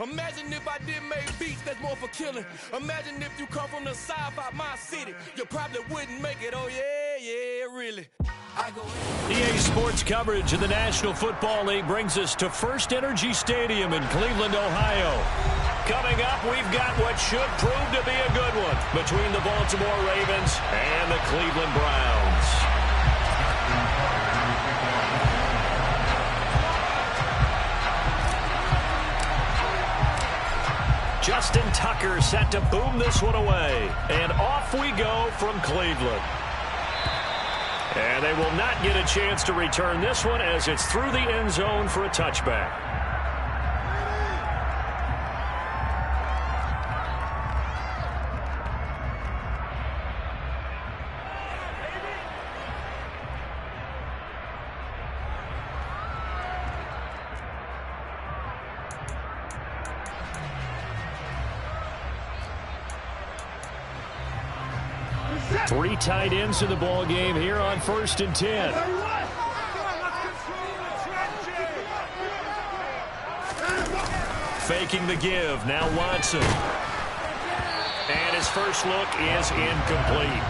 Imagine if I didn't make beats that's more for killing. Imagine if you come from the south out my city. You probably wouldn't make it, oh yeah, really. EA Sports coverage of the National Football League brings us to First Energy Stadium in Cleveland, Ohio. Coming up, we've got what should prove to be a good one between the Baltimore Ravens and the Cleveland Browns. Justin Tucker set to boom this one away. And off we go from Cleveland. And they will not get a chance to return this one as it's through the end zone for a touchback. Three tight ends in the ball game here on 1st and 10. Faking the give. Now Watson. And his first look is incomplete.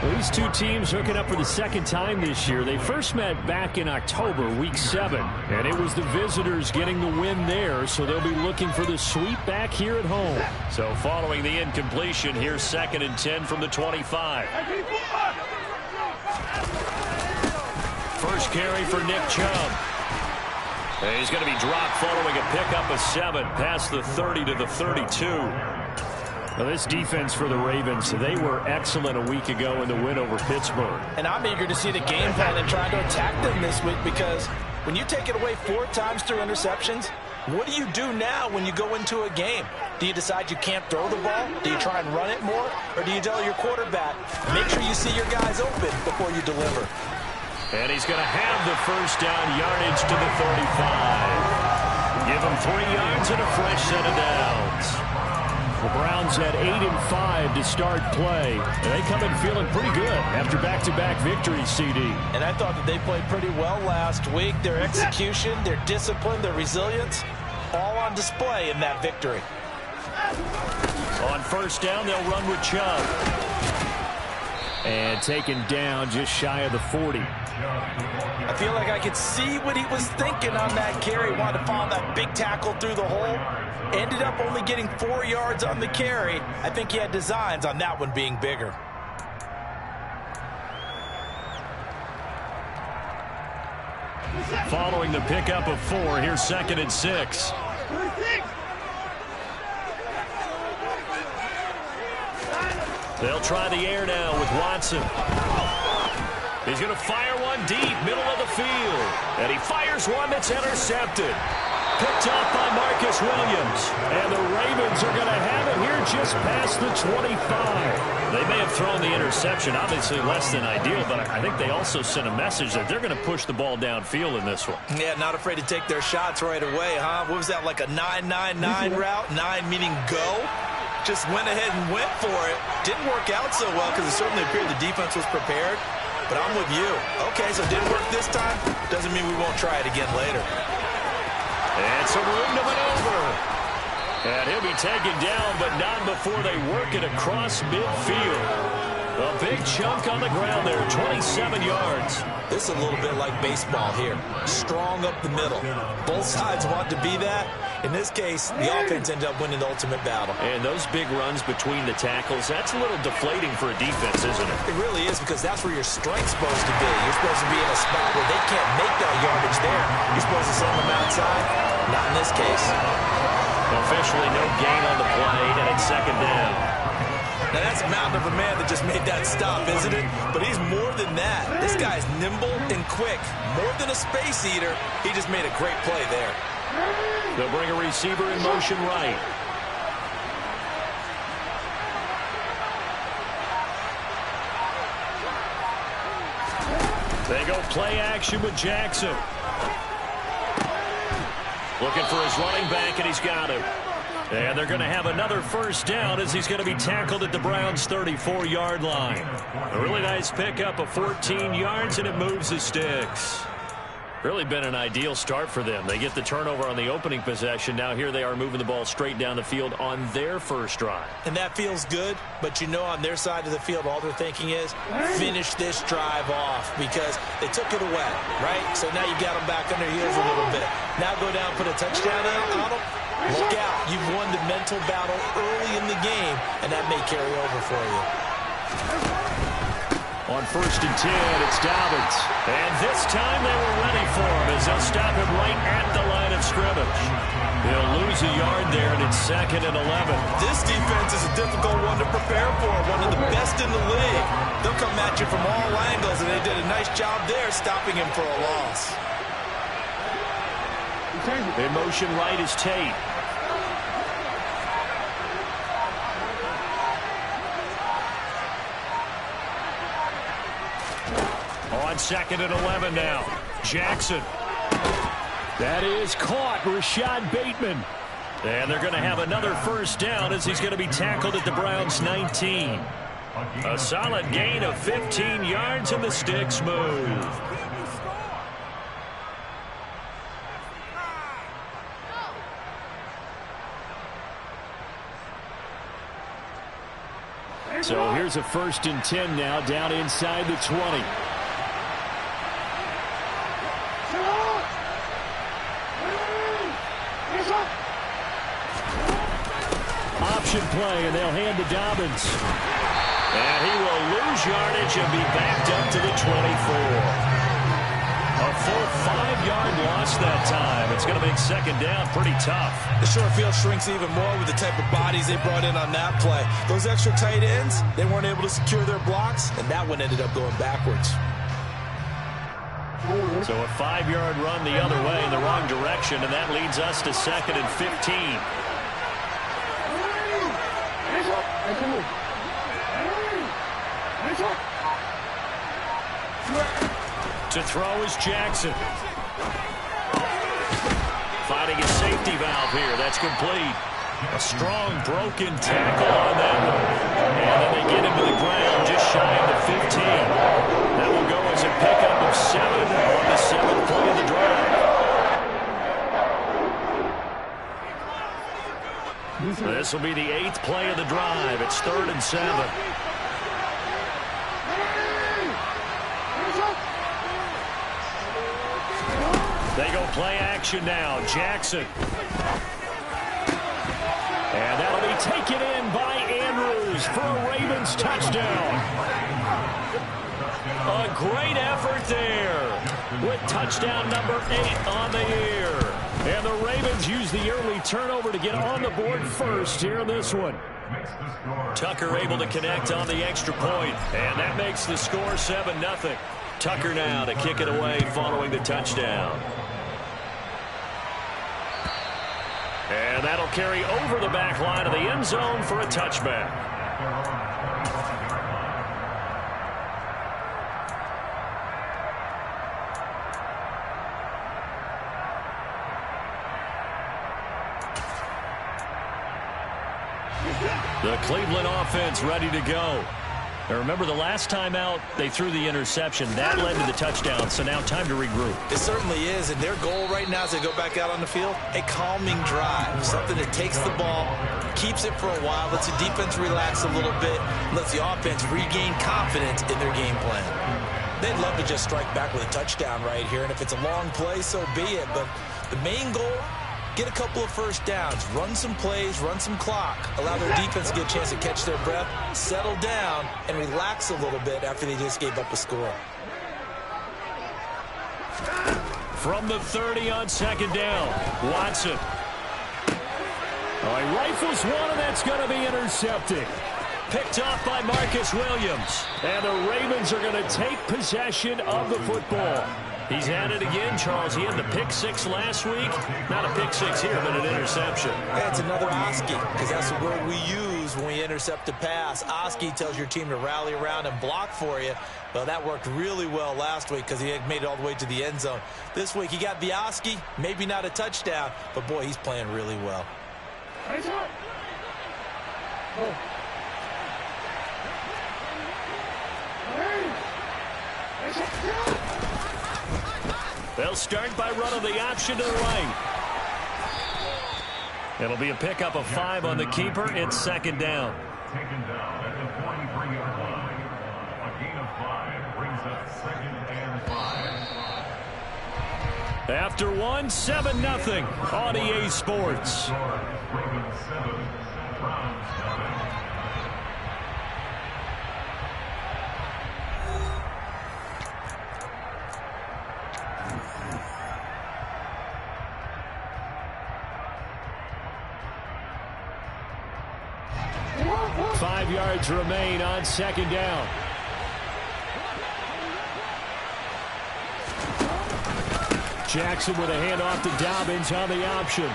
Well, these two teams hooking up for the second time this year. They first met back in October, Week 7. And it was the visitors getting the win there, so they'll be looking for the sweep back here at home. So following the incompletion, here's 2nd and 10 from the 25. First carry for Nick Chubb. And he's going to be dropped following a pickup of 7 past the 30 to the 32. Well, this defense for the Ravens, they were excellent a week ago in the win over Pittsburgh. And I'm eager to see the game plan and try to attack them this week, because when you take it away 4 times through interceptions, what do you do now when you go into a game? Do you decide you can't throw the ball? Do you try and run it more? Or do you tell your quarterback, make sure you see your guys open before you deliver? And he's going to have the first down yardage to the 35. Give him 3 yards and a fresh set of downs. The Browns had 8 and 5 to start play. And they come in feeling pretty good after back-to-back victories, CD. And I thought that they played pretty well last week. Their execution, their discipline, their resilience, all on display in that victory. On first down, they'll run with Chubb. And taken down just shy of the 40. I feel like I could see what he was thinking on that carry. Wanted to follow that big tackle through the hole. Ended up only getting 4 yards on the carry. I think he had designs on that one being bigger. Following the pickup of 4, here's 2nd and 6. They'll try the air now with Watson. He's going to fire one deep, middle of the field. And he fires one that's intercepted. Picked off by Marcus Williams. And the Ravens are going to have it here just past the 25. They may have thrown the interception, obviously less than ideal, but I think they also sent a message that they're going to push the ball downfield in this one. Yeah, not afraid to take their shots right away, huh? What was that, like a 9-9-9 route? 9 meaning go? Just went ahead and went for it. Didn't work out so well because it certainly appeared the defense was prepared. But I'm with you. Okay, so it didn't work this time. Doesn't mean we won't try it again later. And some room to maneuver. And he'll be taken down, but not before they work it across midfield. A big chunk on the ground there, 27 yards. This is a little bit like baseball here. Strong up the middle. Both sides want to be that. In this case, the offense ended up winning the ultimate battle. And those big runs between the tackles, that's a little deflating for a defense, isn't it? It really is, because that's where your strength's supposed to be. You're supposed to be in a spot where they can't make that yardage there. You're supposed to send them outside. Not in this case. Officially no gain on the play, and it's 2nd down. Now that's a mountain of a man that just made that stop, isn't it? But he's more than that. This guy's nimble and quick. More than a space eater. He just made a great play there. They'll bring a receiver in motion right. They go play action with Jackson. Looking for his running back, and he's got him. And they're going to have another first down as he's going to be tackled at the Browns' 34-yard line. A really nice pickup of 14 yards, and it moves the sticks. Really been an ideal start for them. They get the turnover on the opening possession. Now here they are moving the ball straight down the field on their first drive. And that feels good, but you know on their side of the field, all they're thinking is finish this drive off because they took it away, right? So now you got them back on their heels a little bit. Now go down, put a touchdown on them. Look out. You've won the mental battle early in the game, and that may carry over for you. On 1st and 10, it's Dobbins. And this time they were ready for him as they'll stop him right at the line of scrimmage. They'll lose a yard there, and it's 2nd and 11. This defense is a difficult one to prepare for, one of the best in the league. They'll come at you from all angles, and they did a nice job there stopping him for a loss. In motion right is Tate. On 2nd and 11 now. Jackson. That is caught. Rashad Bateman. And they're going to have another first down as he's going to be tackled at the Browns' 19. A solid gain of 15 yards and the sticks move. So here's a 1st and 10 now down inside the 20. Option play, and they'll hand to Dobbins. And he will lose yardage and be backed up to the 24. A full 5-yard loss that time. It's going to make 2nd down pretty tough. The short field shrinks even more with the type of bodies they brought in on that play. Those extra tight ends, they weren't able to secure their blocks, and that one ended up going backwards. So a 5-yard run the other way in the wrong direction, and that leads us to 2nd and 15. To throw is Jackson. Finding a safety valve here. That's complete. A strong broken tackle on that one. And then they get him to the ground just shy of the 15. That will go as a pickup of 7 on the 7th play of the drive. This will be the 8th play of the drive. It's 3rd and 7. They go play action now. Jackson. And that'll be taken in by Andrews for a Ravens touchdown. A great effort there with touchdown number 8 on the year. And the Ravens use the early turnover to get on the board first here in this one. Tucker able to connect on the extra point, and that makes the score 7-0. Tucker now to kick it away following the touchdown. And that'll carry over the back line of the end zone for a touchback. The Cleveland offense ready to go. Now remember, the last time out, they threw the interception. That led to the touchdown, so now time to regroup. It certainly is, and their goal right now as they go back out on the field, a calming drive, something that takes the ball, keeps it for a while, lets the defense relax a little bit, lets the offense regain confidence in their game plan. They'd love to just strike back with a touchdown right here, and if it's a long play, so be it. But the main goal, get a couple of first downs, run some plays, run some clock, allow their defense to get a chance to catch their breath, settle down, and relax a little bit after they just gave up a score. From the 30 on 2nd down, Watson. He rifles one, and that's going to be intercepted. Picked off by Marcus Williams. And the Ravens are going to take possession of the football. He's at it again, Charles. He had the pick 6 last week. Not a pick 6 here, but an interception. That's another Oski, because that's the word we use when we intercept a pass. Oski tells your team to rally around and block for you. Well, that worked really well last week because he had made it all the way to the end zone. This week, he got the Oski, maybe not a touchdown, but boy, he's playing really well. They'll start by running the option to the right. It'll be a pickup of 5 on the keeper. It's second down. Taken down at the 23-yard line. A gain of 5 brings up second and 5. After 7-0 on EA Sports. Ravens 7, Browns 7. Five yards remain on second down. Jackson with a handoff to Dobbins on the option.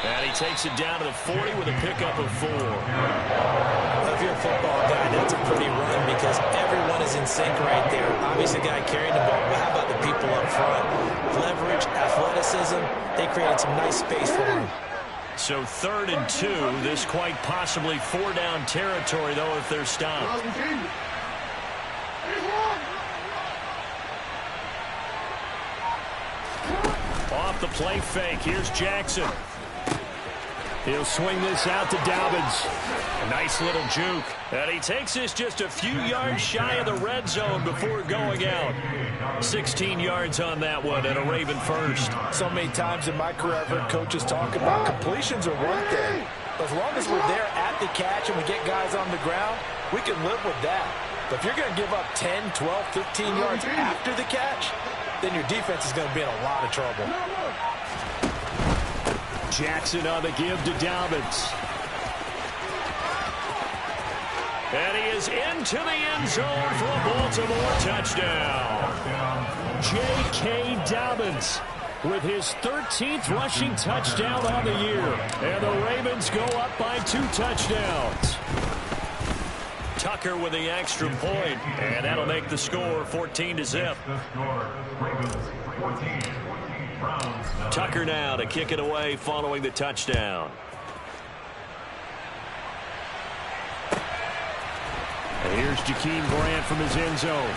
And he takes it down to the 40 with a pickup of 4. Well, if you're a football guy, that's a pretty run because everyone is in sync right there. Obviously, the guy carrying the ball, but how about the people up front? Leverage, athleticism, they created some nice space for him. So 3rd and 2, this quite possibly 4-down territory, though, if they're stopped. Off the play fake, here's Jackson. He'll swing this out to Dobbins. A nice little juke. And he takes this just a few yards shy of the red zone before going out. 16 yards on that one and a Raven first. So many times in my career I've heard coaches talk about completions are one thing. As long as we're there at the catch and we get guys on the ground, we can live with that. But if you're going to give up 10, 12, 15 yards after the catch, then your defense is going to be in a lot of trouble. Jackson on the give to Dobbins. And he is into the end zone for a Baltimore touchdown. J.K. Dobbins with his 13th rushing touchdown on the year. And the Ravens go up by 2 touchdowns. Tucker with the extra point, and that'll make the score 14-0. Tucker now to kick it away following the touchdown. And here's Jakeem Grant from his end zone.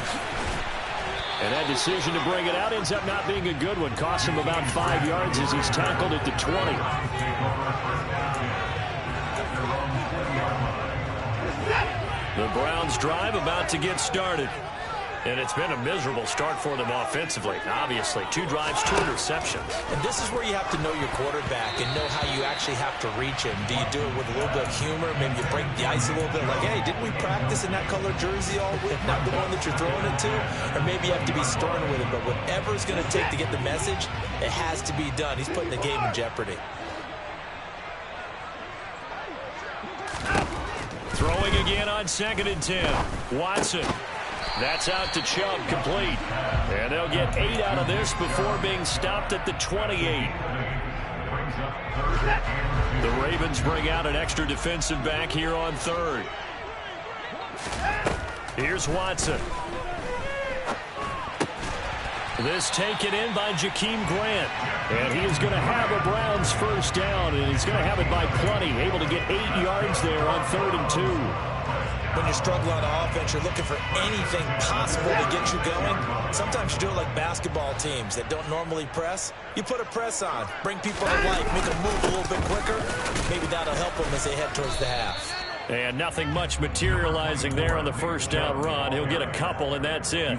And that decision to bring it out ends up not being a good one. Costs him about 5 yards as he's tackled at the 20. The Browns drive about to get started. And it's been a miserable start for them offensively. Obviously, 2 drives, 2 interceptions. And this is where you have to know your quarterback and know how you actually have to reach him. Do you do it with a little bit of humor? Maybe you break the ice a little bit like, hey, didn't we practice in that color jersey all week? Not the one that you're throwing it to? Or maybe you have to be stern with it. But whatever it's going to take to get the message, it has to be done. He's putting the game in jeopardy. Throwing again on 2nd and 10. Watson. That's out to Chubb, complete. And they'll get 8 out of this before being stopped at the 28. The Ravens bring out an extra defensive back here on 3rd. Here's Watson. This taken in by Jakeem Grant. And he is going to have a Browns first down, and he's going to have it by plenty. Able to get 8 yards there on 3rd and 2. When you're struggling on offense, you're looking for anything possible to get you going. Sometimes you do it like basketball teams that don't normally press. You put a press on, bring people to life, make them move a little bit quicker. Maybe that'll help them as they head towards the half. And nothing much materializing there on the first down run. He'll get a couple, and that's it.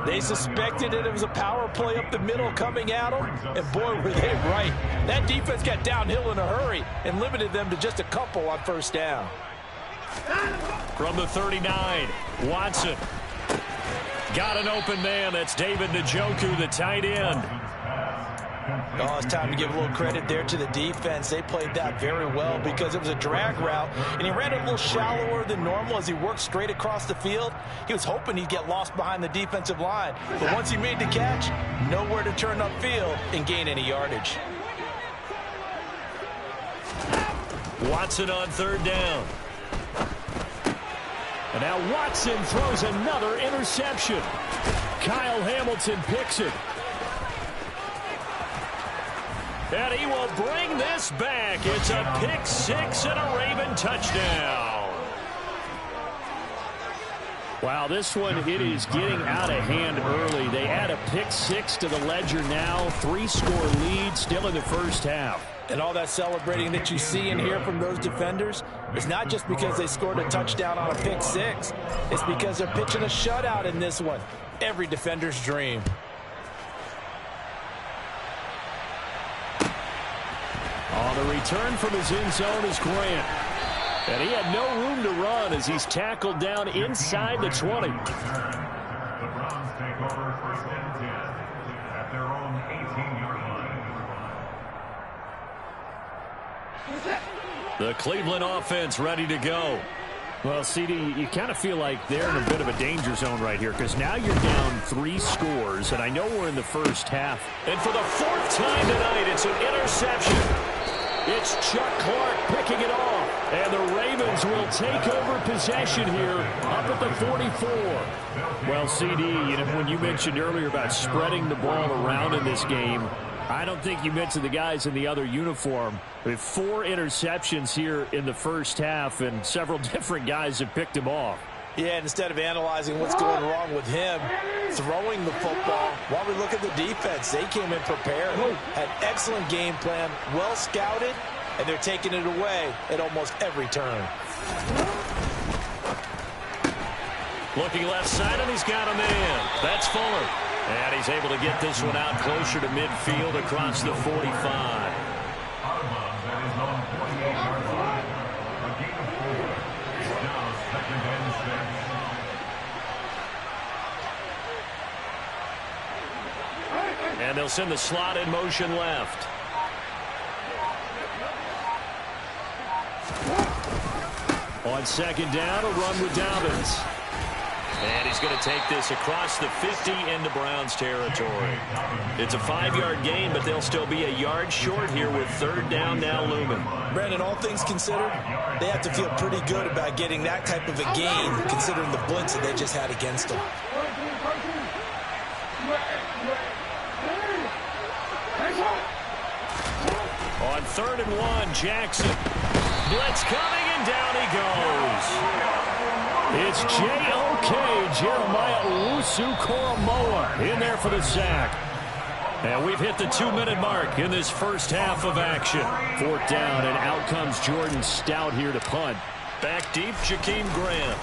They suspected that it was a power play up the middle coming at them, and boy, were they right. That defense got downhill in a hurry and limited them to just a couple on first down. From the 39, Watson. Got an open man. That's David Njoku, the tight end. Oh, it's time to give a little credit there to the defense. They played that very well because it was a drag route, and he ran it a little shallower than normal as he worked straight across the field. He was hoping he'd get lost behind the defensive line, but once he made the catch, nowhere to turn upfield and gain any yardage. Watson on 3rd down. And now Watson throws another interception. Kyle Hamilton picks it. And he will bring this back. It's a pick 6 and a Raven touchdown. Wow, this one, it is getting out of hand early. They add a pick six to the ledger now. 3-score lead still in the first half. And all that celebrating that you see and hear from those defenders is not just because they scored a touchdown on a pick six. It's because they're pitching a shutout in this one. Every defender's dream. On the return from his end zone is Grant. And he had no room to run as he's tackled down inside the 20. The Browns take over first and 10 at their own 18-yard line. The Cleveland offense ready to go. Well, CD, you kind of feel like they're in a bit of a danger zone right here because now you're down 3 scores, and I know we're in the first half. And for the 4th time tonight, it's an interception. It's Chuck Clark picking it off. And the Ravens will take over possession here up at the 44. Well, CD, when you mentioned earlier about spreading the ball around in this game, I don't think you mentioned the guys in the other uniform. We have 4 interceptions here in the first half, and several different guys have picked him off. Yeah, and instead of analyzing what's going wrong with him throwing the football, while we look at the defense, they came in prepared, had excellent game plan, well scouted, and they're taking it away at almost every turn. Looking left side, and he's got a man. That's Fuller. And he's able to get this one out closer to midfield across the 45. And they'll send the slot in motion left. On second down, a run with Dobbins. And he's going to take this across the 50 into Browns territory. It's a 5-yard gain, but they'll still be a yard short here with 3rd down now looming. Brandon, all things considered, they have to feel pretty good about getting that type of a gain, considering the blitz that they just had against them. On 3rd and 1, Jackson. Blitz coming, and down he goes. It's J.O.K. Jeremiah Owusu-Koramoah in there for the sack. And we've hit the 2-minute mark in this first half of action. 4th down, and out comes Jordan Stout here to punt. Back deep, Jakeem Grant.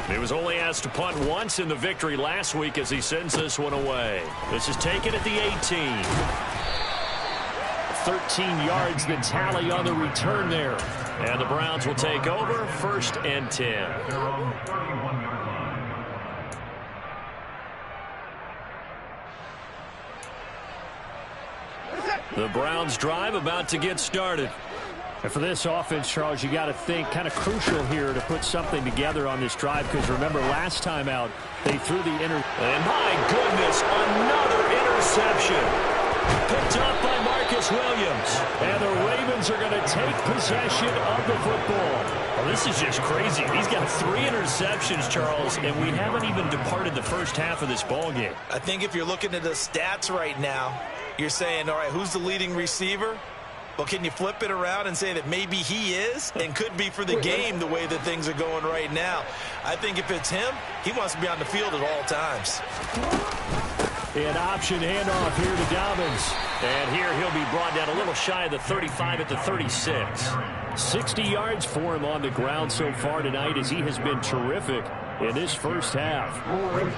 He was only asked to punt once in the victory last week as he sends this one away. This is taken at the 18. 13 yards the tally on the return there. And the Browns will take over 1st and 10. The Browns drive about to get started. And for this offense, Charles, you got to think kind of crucial here to put something together on this drive because remember last time out they threw the and my goodness, another interception. Picked up by Marcus Williams. And the Ravens are going to take possession of the football. Well, this is just crazy. He's got 3 interceptions, Charles, and we haven't even departed the first half of this ball game. I think if you're looking at the stats right now, you're saying, all right, who's the leading receiver? Well, can you flip it around and say that maybe he is and could be for the game the way that things are going right now? I think if it's him, he wants to be on the field at all times. An option handoff here to Dobbins. And here he'll be brought down a little shy of the 35 at the 36. 60 yards for him on the ground so far tonight as he has been terrific in this first half.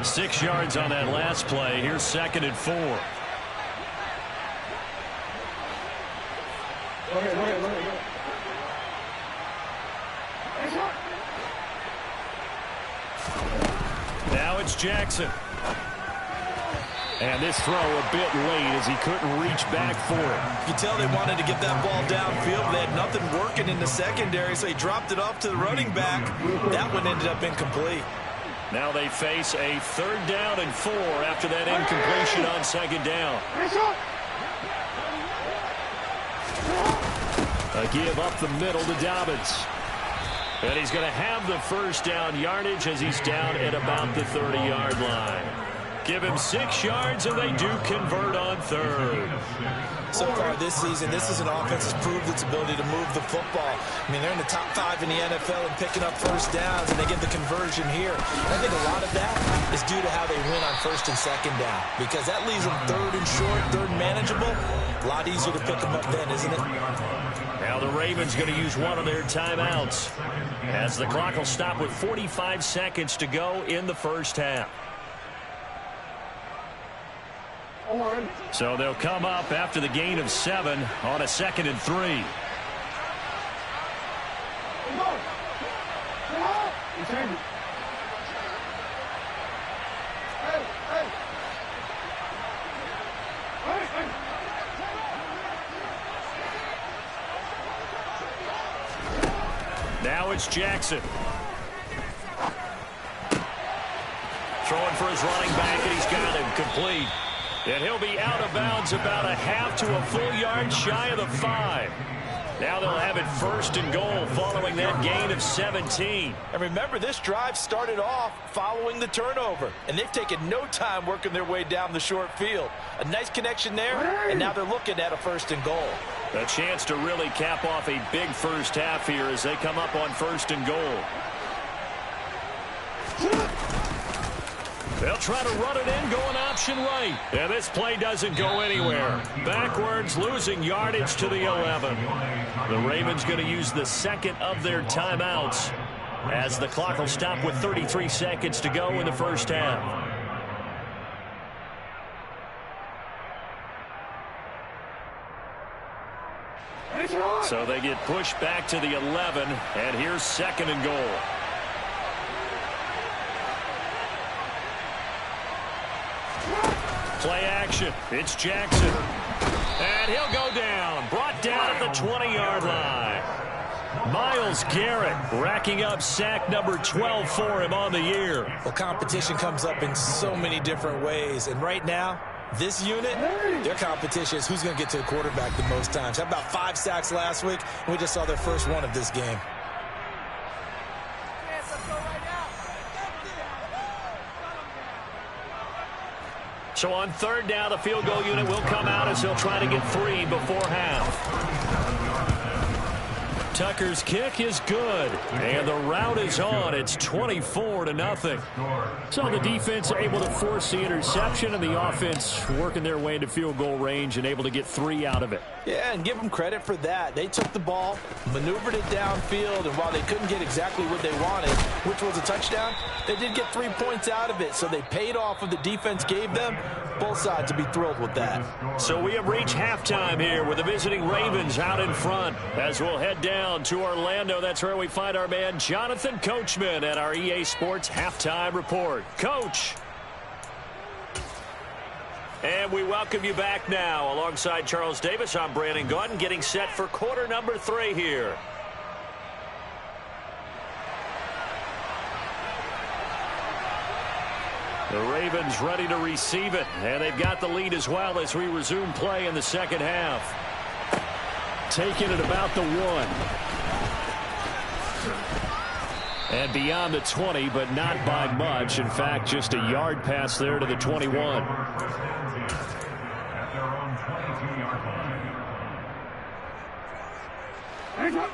6 yards on that last play. Here's 2nd and 4. Now it's Jackson. And this throw a bit late as he couldn't reach back for it. You can tell they wanted to get that ball downfield. They had nothing working in the secondary, so he dropped it off to the running back. That one ended up incomplete. Now they face a 3rd down and 4 after that incompletion on 2nd down. A give up the middle to Dobbins. And he's going to have the 1st down yardage as he's down at about the 30-yard line. Give him 6 yards, and they do convert on third. So far this season, this is an offense that's proved its ability to move the football. I mean, they're in the top 5 in the NFL in picking up first downs, and they get the conversion here. And I think a lot of that is due to how they win on first and second down, because that leaves them third and short, third and manageable. A lot easier to pick them up then, isn't it? Now the Ravens going to use one of their timeouts, as the clock will stop with 45 seconds to go in the first half. So they'll come up after the gain of 7 on a 2nd and 3. Now it's Jackson. Throwing for his running back, and he's got him complete. And he'll be out of bounds about a half to a full yard shy of the 5. Now they'll have it first and goal following that gain of 17. And remember, this drive started off following the turnover, and they've taken no time working their way down the short field. A nice connection there, and now they're looking at a first and goal. A chance to really cap off a big first half here as they come up on first and goal. They'll try to run it in, going option right. And this play doesn't go anywhere. Backwards, losing yardage to the 11. The Ravens going to use the second of their timeouts as the clock will stop with 33 seconds to go in the first half. So they get pushed back to the 11, and here's 2nd and goal. Play action. It's Jackson. And he'll go down. Brought down at the 20-yard line. Myles Garrett racking up sack number 12 for him on the year. Well, competition comes up in so many different ways. And right now, this unit, their competition is who's going to get to the quarterback the most times. How about 5 sacks last week? We just saw their first one of this game. So on third down, the field goal unit will come out as they'll try to get 3 before half. Tucker's kick is good, and the route is on. It's 24-0. So the defense able to force the interception, and the offense working their way into field goal range and able to get 3 out of it. Yeah, and give them credit for that. They took the ball, maneuvered it downfield, and while they couldn't get exactly what they wanted, which was a touchdown, they did get 3 points out of it, so they paid off what the defense gave them. Both sides to be thrilled with that. So we have reached halftime here with the visiting Ravens out in front. As we'll head down to Orlando, that's where we find our man Jonathan Coachman at our EA Sports Halftime Report. Coach. And we welcome you back now. Alongside Charles Davis, I'm Brandon Gaudin, getting set for quarter number 3 here. The Ravens ready to receive it, and they've got the lead as well as we resume play in the second half. Taking it about the 1. And beyond the 20, but not by much. In fact, just a yard pass there to the 21.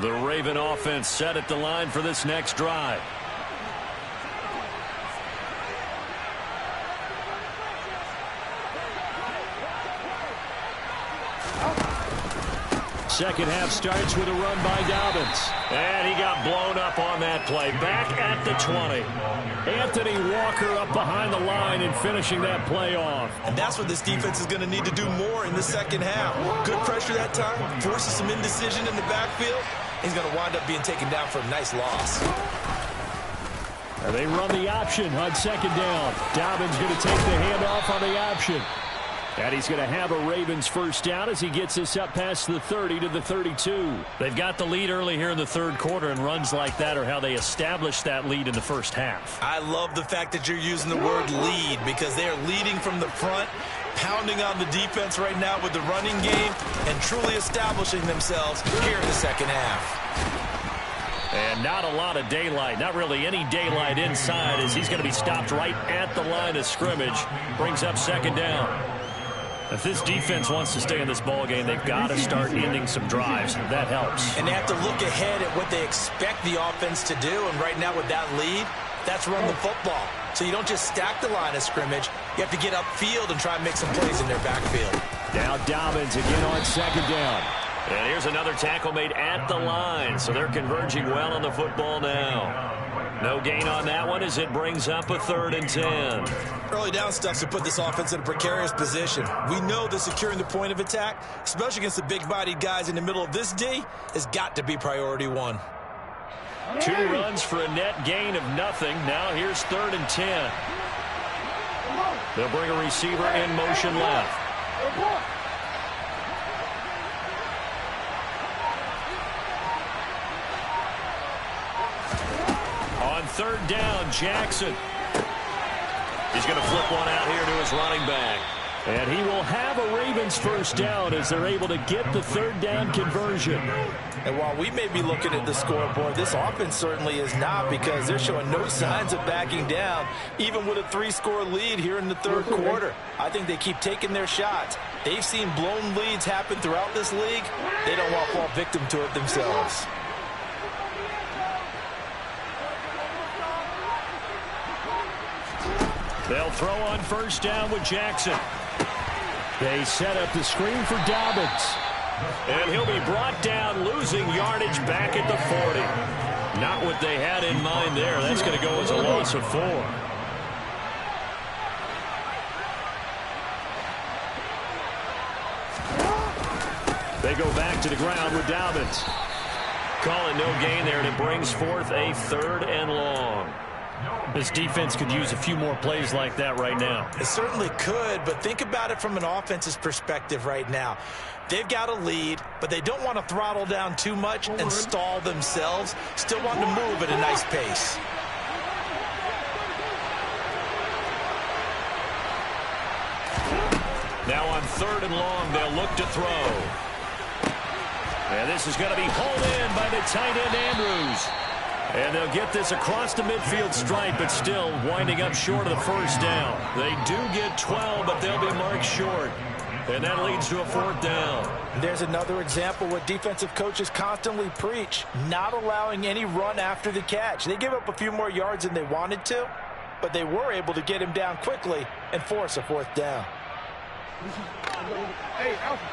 The Raven offense set at the line for this next drive. Second half starts with a run by Dobbins. And he got blown up on that play. Back at the 20. Anthony Walker up behind the line and finishing that play off. And that's what this defense is going to need to do more in the second half. Good pressure that time. Forces some indecision in the backfield. He's going to wind up being taken down for a nice loss. And they run the option on second down. Dobbins going to take the handoff on the option. And he's going to have a Ravens first down as he gets this up past the 30 to the 32. They've got the lead early here in the third quarter, and runs like that are how they establish that lead in the first half. I love the fact that you're using the word lead, because they are leading from the front, pounding on the defense right now with the running game, and truly establishing themselves here in the second half. And not a lot of daylight, not really any daylight inside, as he's going to be stopped right at the line of scrimmage. Brings up second down. If this defense wants to stay in this ball game, they've got to start ending some drives. That helps. And they have to look ahead at what they expect the offense to do. And right now with that lead, that's run the football. So you don't just stack the line of scrimmage. You have to get upfield and try and make some plays in their backfield. Now Dobbins again on second down. And here's another tackle made at the line. So they're converging well on the football now. No gain on that one as it brings up a 3rd and 10. Early down stuff to put this offense in a precarious position. We know that securing the point of attack, especially against the big-bodied guys in the middle of this D, has got to be priority 1. 2 runs for a net gain of nothing. Now here's 3rd and 10. They'll bring a receiver in motion left. On 3rd down, Jackson. He's going to flip one out here to his running back. And he will have a Ravens first down as they're able to get the 3rd down conversion. And while we may be looking at the scoreboard, this offense certainly is not, because they're showing no signs of backing down, even with a 3-score lead here in the 3rd quarter. I think they keep taking their shots. They've seen blown leads happen throughout this league. They don't want to fall victim to it themselves. They'll throw on first down with Jackson. They set up the screen for Dobbins. And he'll be brought down, losing yardage back at the 40. Not what they had in mind there. That's going to go as a loss of 4. They go back to the ground with Dobbins. Call it no gain there, and it brings forth a 3rd and long. This defense could use a few more plays like that right now. It certainly could, but think about it from an offense's perspective right now. They've got a lead, but they don't want to throttle down too much and stall themselves. Still want to move at a nice pace. Now on 3rd and long, they'll look to throw. And this is going to be pulled in by the tight end, Andrews. And they'll get this across the midfield stripe, but still winding up short of the first down. They do get 12, but they'll be marked short. And that leads to a 4th down. There's another example what defensive coaches constantly preach, not allowing any run after the catch. They give up a few more yards than they wanted to, but they were able to get him down quickly and force a 4th down. Hey, Alpha.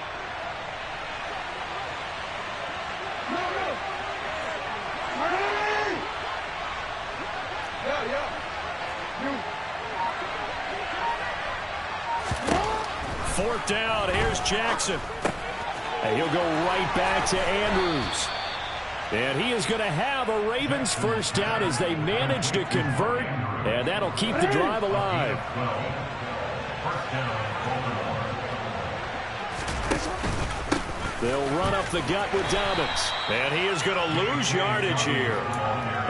Fourth down, here's Jackson. And he'll go right back to Andrews. And he is going to have a Ravens first down as they manage to convert. And that'll keep the drive alive. They'll run up the gut with Dobbins. And he is going to lose yardage here.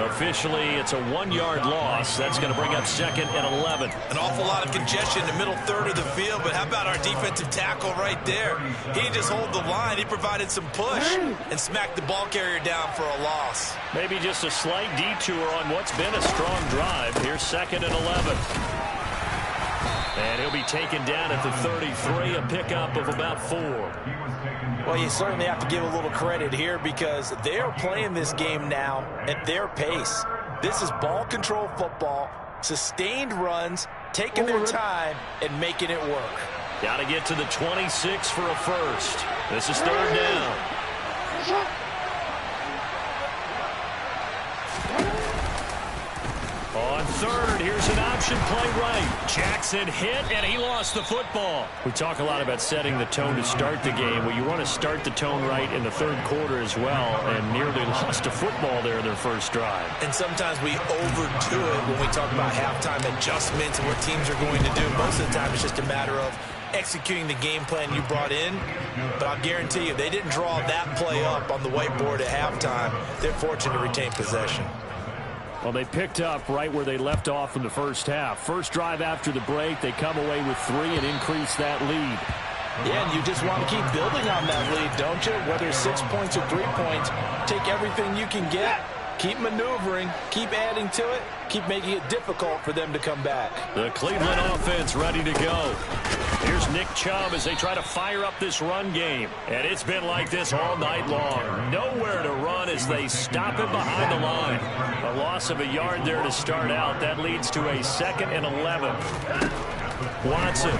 Officially, it's a 1-yard loss. That's going to bring up 2nd and 11. An awful lot of congestion in the middle 3rd of the field, but how about our defensive tackle right there? He didn't just hold the line. He provided some push and smacked the ball carrier down for a loss. Maybe just a slight detour on what's been a strong drive. Here's 2nd and 11. And he'll be taken down at the 33, a pickup of about 4. Well, you certainly have to give a little credit here because they're playing this game now at their pace. This is ball control football, sustained runs, taking their time, and making it work. Got to get to the 26 for a first. This is 3rd down. On 3rd, here's an option play right. Jackson hit, and he lost the football. We talk a lot about setting the tone to start the game. Well, you want to start the tone right in the 3rd quarter as well, and nearly lost a football there in their first drive. And sometimes we overdo it when we talk about halftime adjustments and what teams are going to do. Most of the time, it's just a matter of executing the game plan you brought in. But I'll guarantee you, they didn't draw that play up on the whiteboard at halftime. They're fortunate to retain possession. Well, they picked up right where they left off in the first half. First drive after the break, they come away with 3 and increase that lead. Yeah, and you just want to keep building on that lead, don't you? Whether it's 6 points or 3 points, take everything you can get. Keep maneuvering, keep adding to it, keep making it difficult for them to come back. The Cleveland offense ready to go. Here's Nick Chubb as they try to fire up this run game. And it's been like this all night long. Nowhere to run as they stop him behind the line. A loss of a yard there to start out. That leads to a 2nd and 11. Watson.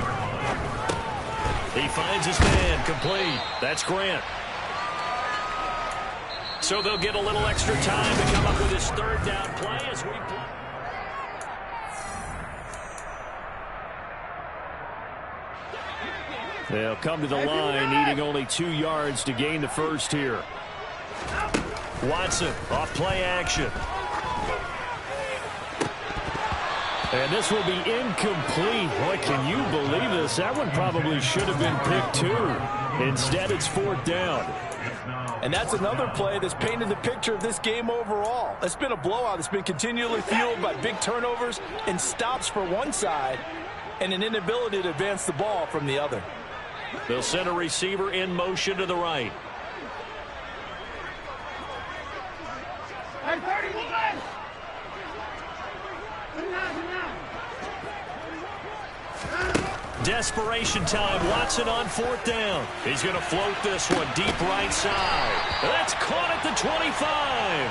He finds his man complete. That's Grant. So they'll get a little extra time to come up with his 3rd down play as we play. They'll come to the line, needing only 2 yards to gain the first here. Watson off play action. And this will be incomplete. Boy, can you believe this? That one probably should have been picked too. Instead, it's 4th down. And that's another play that's painted the picture of this game overall. It's been a blowout. It's been continually fueled by big turnovers and stops for one side and an inability to advance the ball from the other. They'll send a receiver in motion to the right. Desperation time. Watson on 4th down. He's going to float this one deep right side. That's caught at the 25.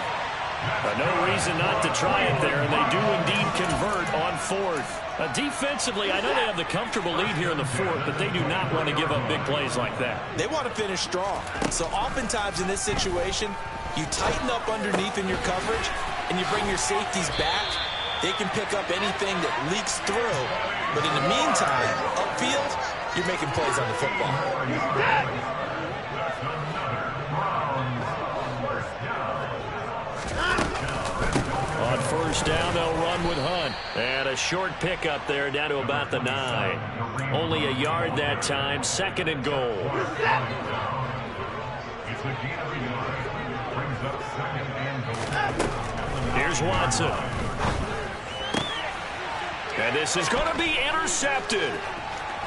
No reason not to try it there, and they do indeed convert on 4th. Defensively, I know they have the comfortable lead here in the 4th, but they do not want to give up big plays like that. They want to finish strong. So oftentimes in this situation, you tighten up underneath in your coverage, and you bring your safeties back. They can pick up anything that leaks through. But in the meantime, upfield, you're making plays on the football. On 1st down, they'll run with Hunt. And a short pickup there down to about the 9. Only a yard that time, 2nd and goal. Here's Watson. And this is going to be intercepted.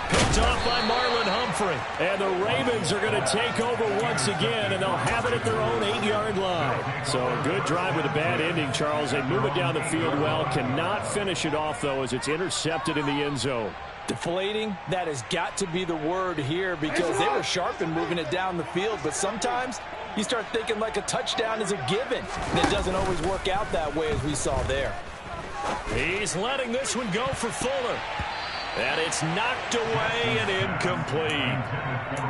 Picked off by Marlon Humphrey. And the Ravens are going to take over once again, and they'll have it at their own 8-yard line. So a good drive with a bad ending, Charles. They move it down the field well. Cannot finish it off, though, as it's intercepted in the end zone. Deflating, that has got to be the word here because they were sharp in moving it down the field. But sometimes you start thinking like a touchdown is a given. And it doesn't always work out that way as we saw there. He's letting this one go for Fuller. And it's knocked away and incomplete.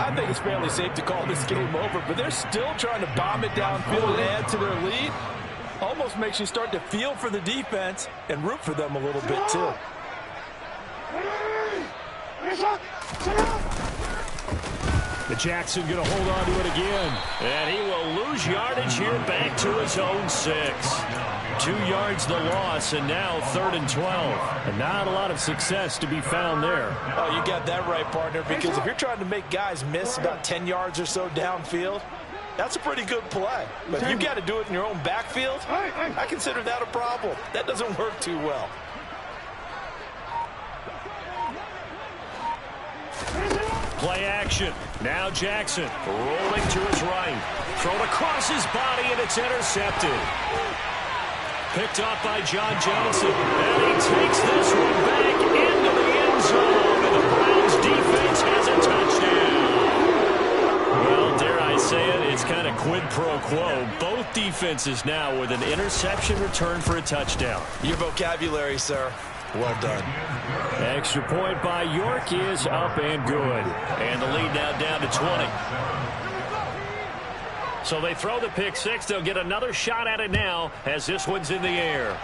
I think it's fairly safe to call this game over, but they're still trying to bomb it downfield and add to their lead. Almost makes you start to feel for the defense and root for them a little bit too. The Jackson going to hold on to it again. And he will lose yardage here back to his own 6. 2 yards the loss, and now 3rd and 12. And not a lot of success to be found there. Oh, you got that right, partner, because if you're trying to make guys miss about 10 yards or so downfield, that's a pretty good play. But if you've got to do it in your own backfield, I consider that a problem. That doesn't work too well. Play action. Now Jackson rolling to his right. Thrown across his body, and it's intercepted. Picked off by John Johnson. And he takes this one back into the end zone. And the Browns defense has a touchdown. Well, dare I say it, it's kind of quid pro quo. Both defenses now with an interception return for a touchdown. Your vocabulary, sir. Well done. Extra point by York is up and good. And the lead now down to 20. So they throw the pick 6. They'll get another shot at it now as this one's in the air.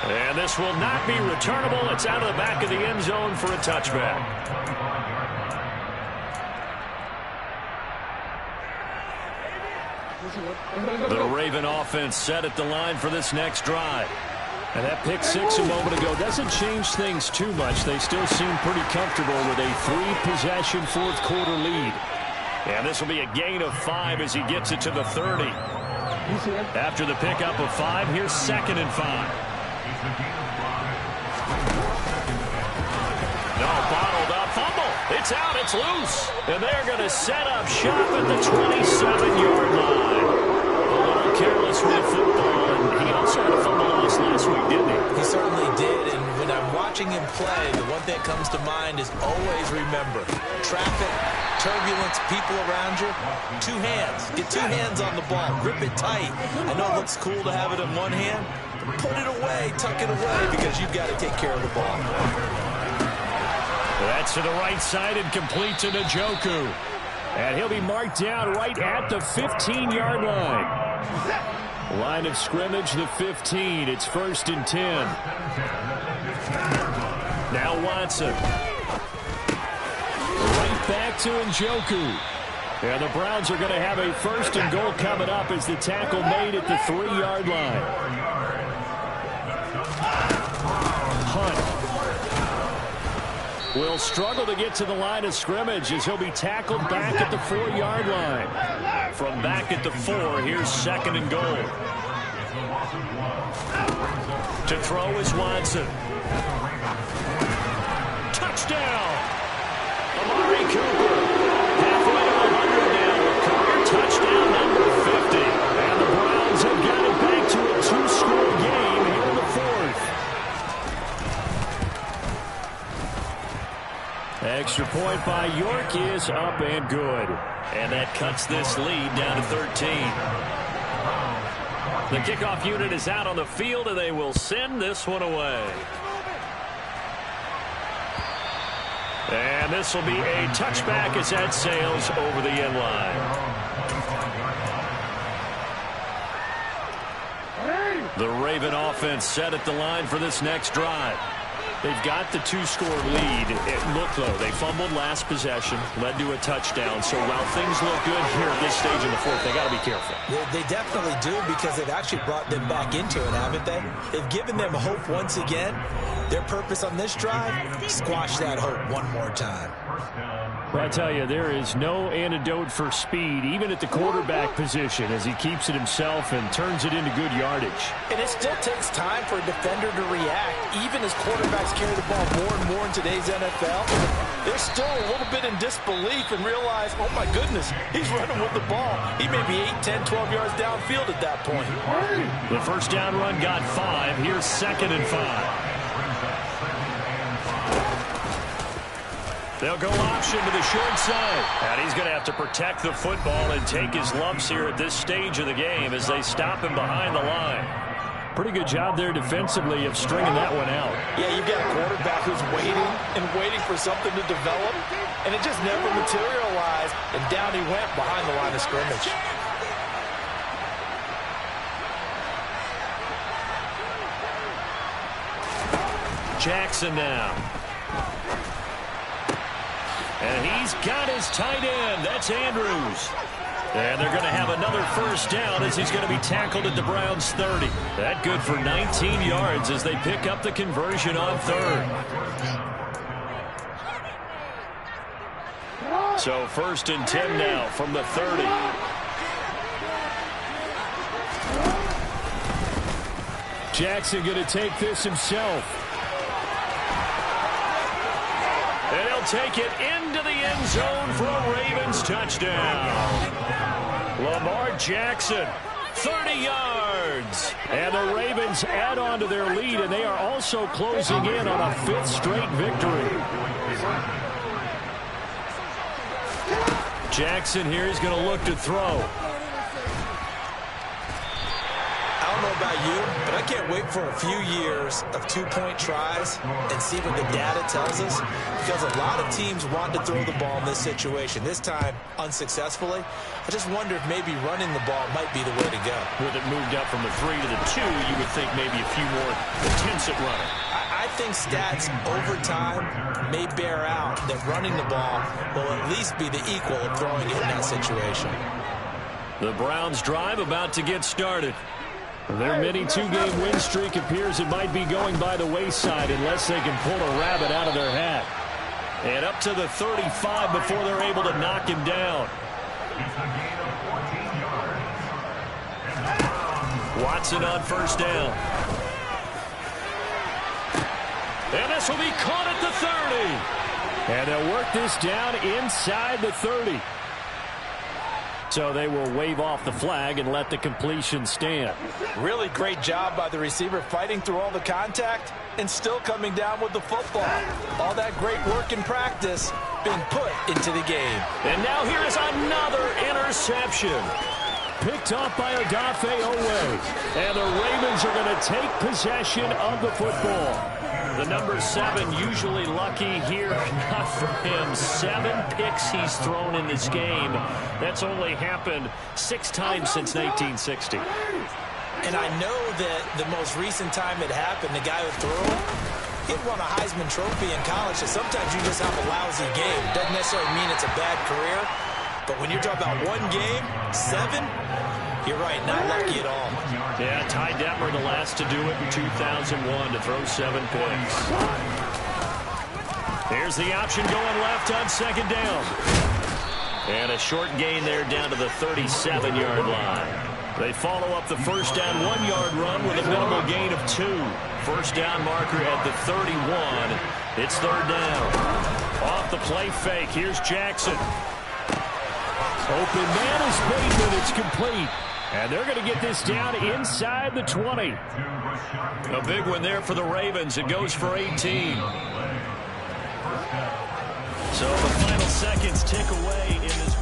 And this will not be returnable. It's out of the back of the end zone for a touchback. The Raven offense set at the line for this next drive. And that pick 6 a moment ago doesn't change things too much. They still seem pretty comfortable with a 3-possession fourth-quarter lead. And this will be a gain of 5 as he gets it to the 30. After the pickup of 5, here's 2nd and 5. No, bottled up, fumble. It's out, it's loose. And they're going to set up shop at the 27-yard line. certainly did, and when I'm watching him play, the one thing that comes to mind is always remember, traffic, turbulence, people around you, two hands. Get two hands on the ball. Grip it tight. I know it looks cool to have it in one hand, but put it away, tuck it away, because you've got to take care of the ball. That's to the right side and complete to Njoku. And he'll be marked down right at the 15-yard line. Line of scrimmage, the 15. It's 1st and 10. Now Watson. Right back to Njoku. And the Browns are going to have a 1st and goal coming up as the tackle made at the 3-yard line. Hunt will struggle to get to the line of scrimmage as he'll be tackled back at the 4-yard line. From back at the 4, here's 2nd and goal. To throw is Watson. Touchdown! Amari Cooper. Halfway to 100 now with career touchdown number 50. And the Browns have got it back to a 2-score game here in the 4th. Extra point by York is up and good. And that cuts this lead down to 13. The kickoff unit is out on the field, and they will send this one away. And this will be a touchback as that sails over the end line. The Raven offense set at the line for this next drive. They've got the 2-score lead. Look, though, they fumbled last possession, led to a touchdown. So while things look good here at this stage in the 4th, they got to be careful. They definitely do, because they've actually brought them back into it, haven't they? They've given them hope once again. Their purpose on this drive, squash that hope one more time. Well, I tell you, there is no antidote for speed, even at the quarterback position, as he keeps it himself and turns it into good yardage. And it still takes time for a defender to react. Even as quarterbacks carry the ball more and more in today's NFL, they're still a little bit in disbelief and realize, oh my goodness, he's running with the ball. He may be 8, 10, 12 yards downfield at that point. The first down run got 5. Here's 2nd and 5. They'll go option to the short side. And he's going to have to protect the football and take his lumps here at this stage of the game as they stop him behind the line. Pretty good job there defensively of stringing that one out. Yeah, you've got a quarterback who's waiting and waiting for something to develop, and it just never materialized, and down he went behind the line of scrimmage. Jackson now. And he's got his tight end. That's Andrews. And they're going to have another first down as he's going to be tackled at the Browns' 30. That good for 19 yards as they pick up the conversion on 3rd. So 1st and 10 now from the 30. Jackson going to take this himself. And he'll take it into the end zone for a Ravens touchdown. Lamar Jackson, 30 yards. And the Ravens add on to their lead, and they are also closing in on a 5th straight victory. Jackson here is going to look to throw. I don't know about you, but I can't wait for a few years of 2-point tries and see what the data tells us, because a lot of teams want to throw the ball in this situation. This time, unsuccessfully. I just wonder if maybe running the ball might be the way to go. With it moved up from the 3 to the 2, you would think maybe a few more attempts at running. I think stats over time may bear out that running the ball will at least be the equal of throwing it in that situation. The Browns drive about to get started. Their mini 2-game win streak appears it might be going by the wayside unless they can pull a rabbit out of their hat. And up to the 35 before they're able to knock him down. Watson on first down. And this will be caught at the 30. And they'll work this down inside the 30. So they will wave off the flag and let the completion stand. Really great job by the receiver fighting through all the contact and still coming down with the football. All that great work in practice being put into the game. And now here is another interception. Picked off by Odafe Owe. And the Ravens are going to take possession of the football. The number 7 usually lucky here. Not for him. 7 picks he's thrown in this game. That's only happened 6 times since 1960. And I know that the most recent time it happened, the guy who threw it, he won a Heisman Trophy in college. So sometimes you just have a lousy game. Doesn't necessarily mean it's a bad career. But when you're talking about one game, 7, you're right, not lucky at all. Yeah, Ty Detmer the last to do it in 2001 to throw 7 picks. Here's the option going left on second down. And a short gain there down to the 37-yard line. They follow up the first down 1-yard run with a minimal gain of 2. First down marker at the 31. It's third down. Off the play fake. Here's Jackson. Open man is Bateman. It's complete. And they're going to get this down inside the 20. A big one there for the Ravens. It goes for 18. So the final seconds tick away in this.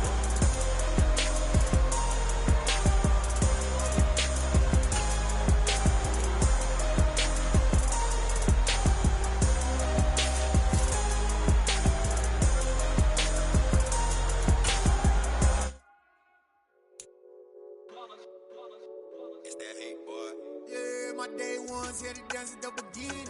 Yeah, my day ones, yeah, the dance at the beginning.